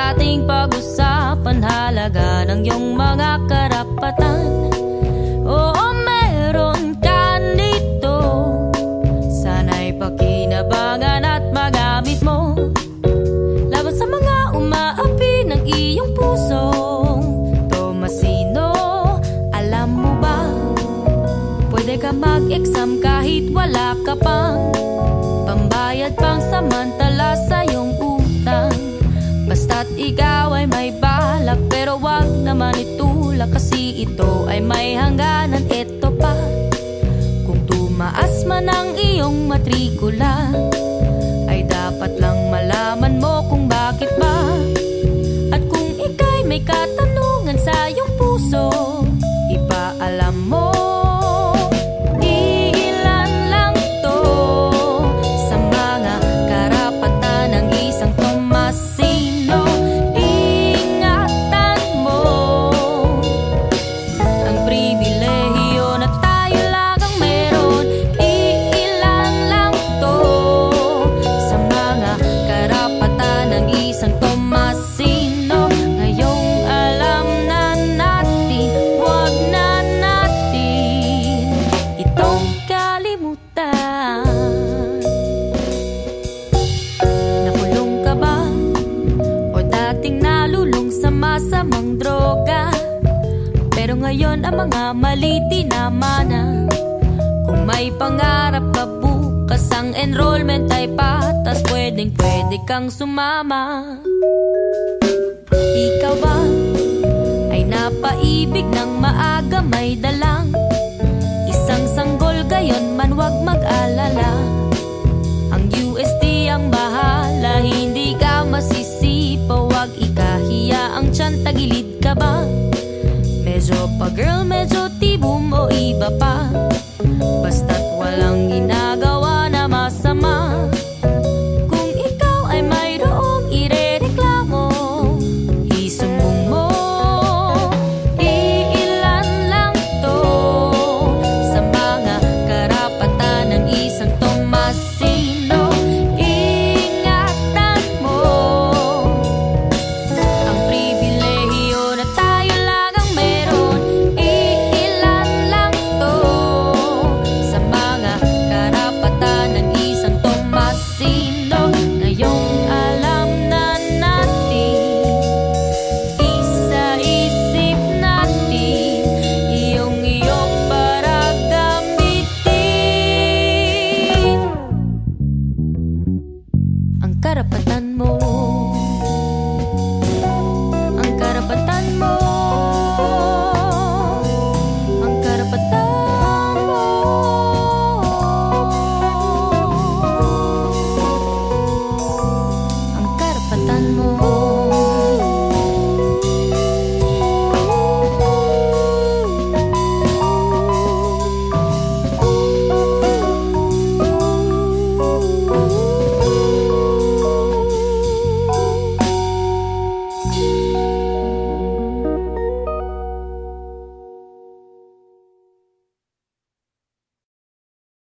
ating pag-usapan halaga ng iyong mga karapatan. Oo, meron ka nito, sana'y pakinabangan at magamit mo laban sa mga umaapi ng iyong puso. Tomasino, alam mo ba, pwede ka mag-exam kahit wala ka pang pambayad pang samantala sa iyong utang. Basta't ikaw ay may balak, pero wag naman itulak, kasi ito ay may hangganan. Ito pa, kung tumaas man ang iyong matrikula, ay dapat lang malaman mo kung bakit ba. At kung ika'y may katanungan sa iyong puso, ipaalam mo. Masamang droga, pero ngayon ang mga mali tinama na. Kung may pangarap ka bukas, ang enrollment ay patas, pwedeng pwede kang sumama. Ikaw ba ay napaibig ng maaga, may dalang isang sanggol, gayon man wag mag-alala. Ang UST ang bahala, hindi ka masisipa, wag ikahiya ang tiyan. Tagilid ka ba? Medyo pa girl, medyo tibum o iba pa, basta't walang ginagawa na masama. Kung ikaw ay mayroong irereklamo, isumbong mo. Iilan lang to sa mga karapatan ng isang Tomasino. Ingatan mo ang pribilehiyo na tayo lang ang meron. Iilan lang to sa mga karapatan ng isang Tomasino. Ngayong alam na natin, isa-isip natin iyong para gamitin ang karapatan mo. Ang karapatan mo. Ang karapatan mo. Ang karapatan mo.